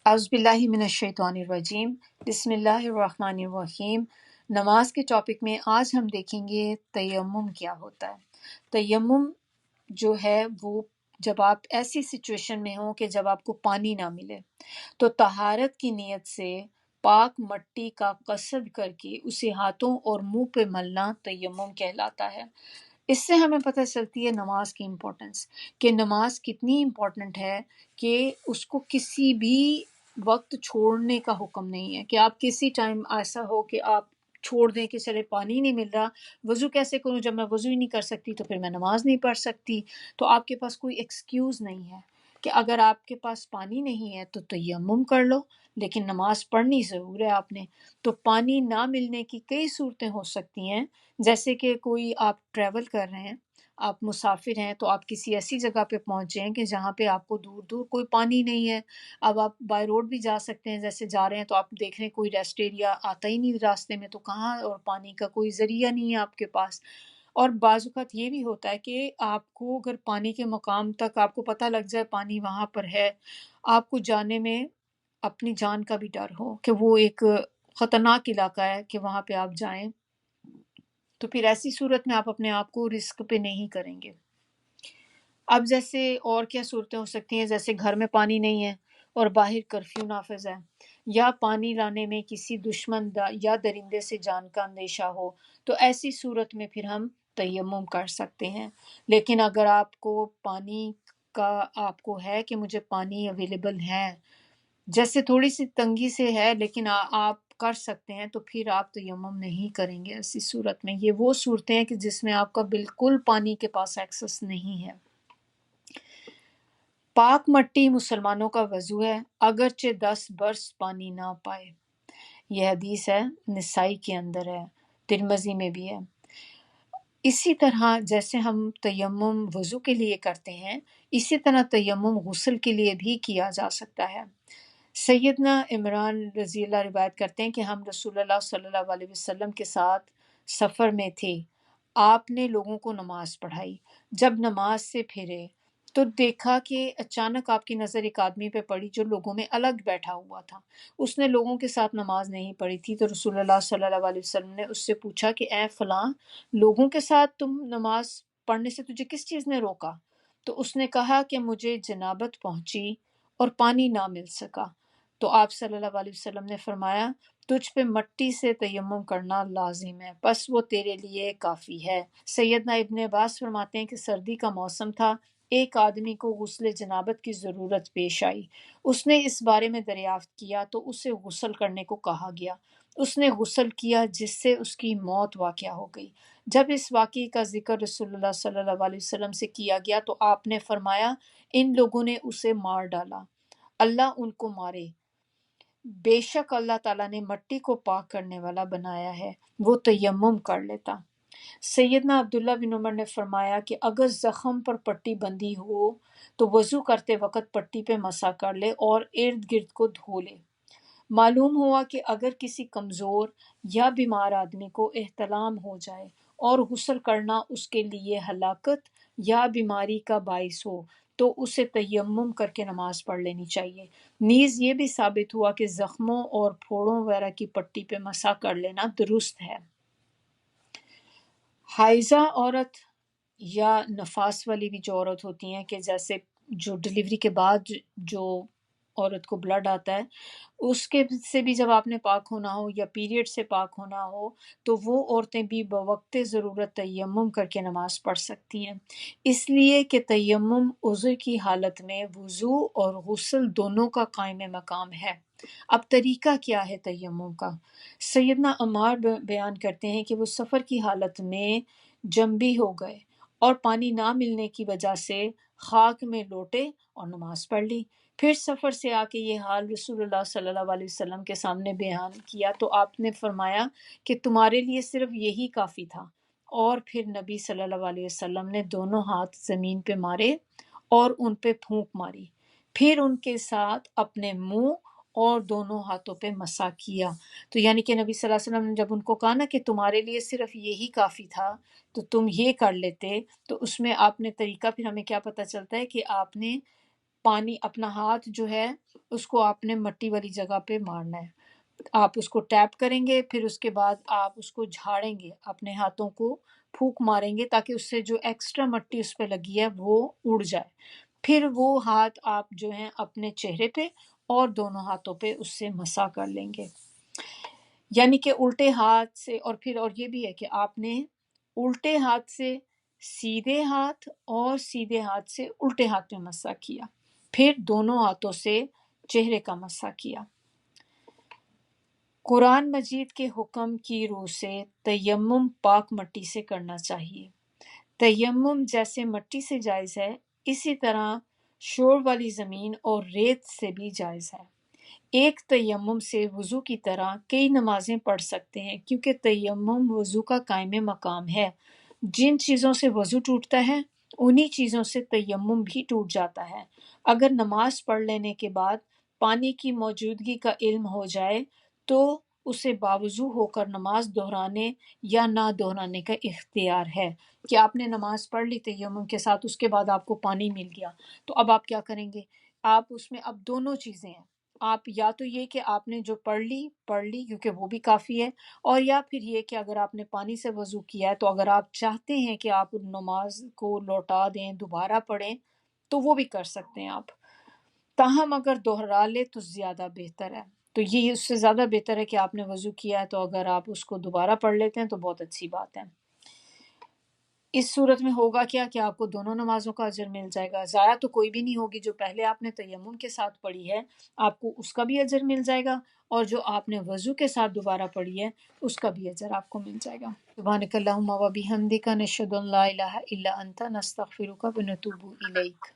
اعوذ باللہ من الشیطان الرجیم، بسم اللہ الرحمن الرحیم۔ نماز کے ٹاپک میں آج ہم دیکھیں گے تیمم کیا ہوتا ہے۔ تیمم جو ہے وہ جب آپ ایسی سچویشن میں ہوں کہ جب آپ کو پانی نہ ملے تو طہارت کی نیت سے پاک مٹی کا قصد کر کے اسے ہاتھوں اور منہ پہ ملنا تیمم کہلاتا ہے۔ اس سے ہمیں پتہ چلتی ہے نماز کی امپورٹنس، کہ نماز کتنی امپورٹنٹ ہے، کہ اس کو کسی بھی وقت چھوڑنے کا حکم نہیں ہے، کہ آپ کسی ٹائم ایسا ہو کہ آپ چھوڑ دیں کہ چلے پانی نہیں مل رہا، وضو کیسے کروں، جب میں وضو ہی نہیں کر سکتی تو پھر میں نماز نہیں پڑھ سکتی۔ تو آپ کے پاس کوئی ایکسکیوز نہیں ہے کہ اگر آپ کے پاس پانی نہیں ہے تو تیمم کر لو، لیکن نماز پڑھنی ضرور ہے آپ نے۔ تو پانی نہ ملنے کی کئی صورتیں ہو سکتی ہیں، جیسے کہ کوئی آپ ٹریول کر رہے ہیں، آپ مسافر ہیں، تو آپ کسی ایسی جگہ پہ پہنچے ہیں کہ جہاں پہ آپ کو دور دور کوئی پانی نہیں ہے۔ اب آپ بائی روڈ بھی جا سکتے ہیں، جیسے جا رہے ہیں تو آپ دیکھ رہے ہیں کوئی ریسٹ ایریا آتا ہی نہیں راستے میں، تو کہاں، اور پانی کا کوئی ذریعہ نہیں ہے آپ کے پاس۔ اور بعض اوقات یہ بھی ہوتا ہے کہ آپ کو اگر پانی کے مقام تک آپ کو پتہ لگ جائے پانی وہاں پر ہے، آپ کو جانے میں اپنی جان کا بھی ڈر ہو کہ وہ ایک خطرناک علاقہ ہے کہ وہاں پہ آپ جائیں، تو پھر ایسی صورت میں آپ اپنے آپ کو رسک پہ نہیں کریں گے۔ اب جیسے اور کیا صورتیں ہو سکتی ہیں، جیسے گھر میں پانی نہیں ہے اور باہر کرفیو نافذ ہے، یا پانی لانے میں کسی دشمن یا درندے سے جان کا اندیشہ ہو، تو ایسی صورت میں پھر ہم تیمم کر سکتے ہیں۔ لیکن اگر آپ کو پانی کا آپ کو ہے کہ مجھے پانی اویلیبل ہے، جیسے تھوڑی سی تنگی سے ہے لیکن آپ کر سکتے ہیں، تو پھر آپ تیمم نہیں کریں گے ایسی صورت میں۔ یہ وہ صورتیں ہیں کہ جس میں آپ کا بالکل پانی کے پاس ایکسس نہیں ہے۔ پاک مٹی مسلمانوں کا وضو ہے، اگرچہ 10 برس پانی نہ پائے۔ یہ حدیث ہے، نسائی کے اندر ہے، ترمذی میں بھی ہے۔ اسی طرح جیسے ہم تیمم وضو کے لیے کرتے ہیں، اسی طرح تیمم غسل کے لیے بھی کیا جا سکتا ہے۔ سیدنا عمران رضی اللہ روایت کرتے ہیں کہ ہم رسول اللہ صلی اللہ علیہ وسلم کے ساتھ سفر میں تھے، آپ نے لوگوں کو نماز پڑھائی، جب نماز سے پھرے تو دیکھا کہ اچانک آپ کی نظر ایک آدمی پہ پڑی جو لوگوں میں الگ بیٹھا ہوا تھا۔ اس نے لوگوں کے ساتھ نماز نہیں پڑھی تھی، تو رسول اللہ صلی اللہ علیہ وسلم نے اس سے پوچھا کہ اے فلاں، لوگوں کے ساتھ تم نماز پڑھنے سے تجھے کس چیز نے روکا؟ تو اس نے کہا کہ مجھے جنابت پہنچی اور پانی نہ مل سکا۔ تو آپ صلی اللہ علیہ وسلم نے فرمایا، تجھ پہ مٹی سے تیمم کرنا لازم ہے، بس وہ تیرے لیے کافی ہے۔ سیدنا ابن عباس فرماتے ہیں کہ سردی کا موسم تھا، ایک آدمی کو غسل جنابت کی ضرورت پیش آئی، اس نے اس بارے میں دریافت کیا تو اسے غسل کرنے کو کہا گیا، اس نے غسل کیا جس سے اس کی موت واقع ہو گئی۔ جب اس واقعے کا ذکر رسول اللہ صلی اللہ علیہ وسلم سے کیا گیا تو آپ نے فرمایا، ان لوگوں نے اسے مار ڈالا، اللہ ان کو مارے، بے شک اللہ تعالیٰ نے مٹی کو پاک کرنے والا بنایا ہے، وہ تیمم کر لیتا۔ سیدنا عبداللہ بن عمر نے فرمایا کہ اگر زخم پر پٹی بندھی ہو تو وضو کرتے وقت پٹی پہ مسح کر لے اور ارد گرد کو دھو لے۔ معلوم ہوا کہ اگر کسی کمزور یا بیمار آدمی کو احتلام ہو جائے اور غسل کرنا اس کے لیے ہلاکت یا بیماری کا باعث ہو تو اسے تیمم کر کے نماز پڑھ لینی چاہیے۔ نیز یہ بھی ثابت ہوا کہ زخموں اور پھوڑوں وغیرہ کی پٹی پہ مسح کر لینا درست ہے۔ حائضہ عورت یا نفاس والی بھی جو عورت ہوتی ہیں، کہ جیسے جو ڈلیوری کے بعد جو عورت کو بلڈ آتا ہے، اس کے سے بھی جب آپ نے پاک ہونا ہو یا پیریڈ سے پاک ہونا ہو تو وہ عورتیں بھی بوقت ضرورت تیمم کر کے نماز پڑھ سکتی ہیں، اس لیے کہ تیمم عذر کی حالت میں وضو اور غسل دونوں کا قائم مقام ہے۔ اب طریقہ کیا ہے تیمم کا؟ سیدنا عمار بیان کرتے ہیں کہ وہ سفر کی حالت میں جنبی ہو گئے اور پانی نہ ملنے کی وجہ سے خاک میں لوٹے اور نماز پڑھ لی۔ پھر سفر سے آ کے یہ حال رسول اللہ صلی اللہ علیہ وسلم کے سامنے بیان کیا تو آپ نے فرمایا کہ تمہارے لیے صرف یہی کافی تھا، اور پھر نبی صلی اللہ علیہ وسلم نے دونوں ہاتھ زمین پہ مارے اور ان پہ پھونک ماری، پھر ان کے ساتھ اپنے منہ اور دونوں ہاتھوں پہ مسح کیا۔ تو یعنی کہ نبی صلی اللہ علیہ وسلم نے جب ان کو کہا نا کہ تمہارے لیے صرف یہی کافی تھا تو تم یہ کر لیتے، تو اس میں آپ نے طریقہ، پھر ہمیں کیا پتہ چلتا ہے کہ آپ نے پانی اپنا ہاتھ جو ہے اس کو آپ نے مٹی والی جگہ پہ مارنا ہے، آپ اس کو ٹیپ کریں گے، پھر اس کے بعد آپ اس کو جھاڑیں گے، اپنے ہاتھوں کو پھونک ماریں گے تاکہ اس سے جو ایکسٹرا مٹی اس پہ لگی ہے وہ اڑ جائے، پھر وہ ہاتھ آپ جو ہیں اپنے چہرے پہ اور دونوں ہاتھوں پہ اس سے مسح کر لیں گے، یعنی کہ الٹے ہاتھ سے، اور پھر اور یہ بھی ہے کہ آپ نے الٹے ہاتھ سے سیدھے ہاتھ اور سیدھے ہاتھ سے الٹے ہاتھ میں مسح کیا، پھر دونوں ہاتھوں سے چہرے کا مسح کیا۔ قرآن مجید کے حکم کی روح سے تیمم پاک مٹی سے کرنا چاہیے۔ تیمم جیسے مٹی سے جائز ہے، اسی طرح شور والی زمین اور ریت سے بھی جائز ہے۔ ایک تیمم سے وضو کی طرح کئی نمازیں پڑھ سکتے ہیں، کیونکہ تیمم وضو کا قائم مقام ہے۔ جن چیزوں سے وضو ٹوٹتا ہے انہی چیزوں سے تیمم بھی ٹوٹ جاتا ہے۔ اگر نماز پڑھ لینے کے بعد پانی کی موجودگی کا علم ہو جائے تو اسے باوضو ہو کر نماز دہرانے یا نہ دہرانے کا اختیار ہے، کہ آپ نے نماز پڑھ لی تیمم کے ساتھ، اس کے بعد آپ کو پانی مل گیا، تو اب آپ کیا کریں گے؟ آپ اس میں اب دونوں چیزیں ہیں، آپ یا تو یہ کہ آپ نے جو پڑھ لی کیونکہ وہ بھی کافی ہے، اور یا پھر یہ کہ اگر آپ نے پانی سے وضو کیا ہے تو اگر آپ چاہتے ہیں کہ آپ نماز کو لوٹا دیں، دوبارہ پڑھیں، تو وہ بھی کر سکتے ہیں آپ، تاہم اگر دوہرا لے تو زیادہ بہتر ہے۔ تو یہ اس سے زیادہ بہتر ہے کہ آپ نے وضو کیا ہے تو اگر آپ اس کو دوبارہ پڑھ لیتے ہیں تو بہت اچھی بات ہے۔ اس صورت میں ہوگا کیا کہ آپ کو دونوں نمازوں کا اجر مل جائے گا، ضائع تو کوئی بھی نہیں ہوگی، جو پہلے آپ نے تیمم کے ساتھ پڑھی ہے آپ کو اس کا بھی اجر مل جائے گا، اور جو آپ نے وضو کے ساتھ دوبارہ پڑھی ہے اس کا بھی اجر آپ کو مل جائے گا۔ سبحانک اللہم و بحمدک، نشہد ان لا الہ الا انت، نستغفرک و نتوب الیک۔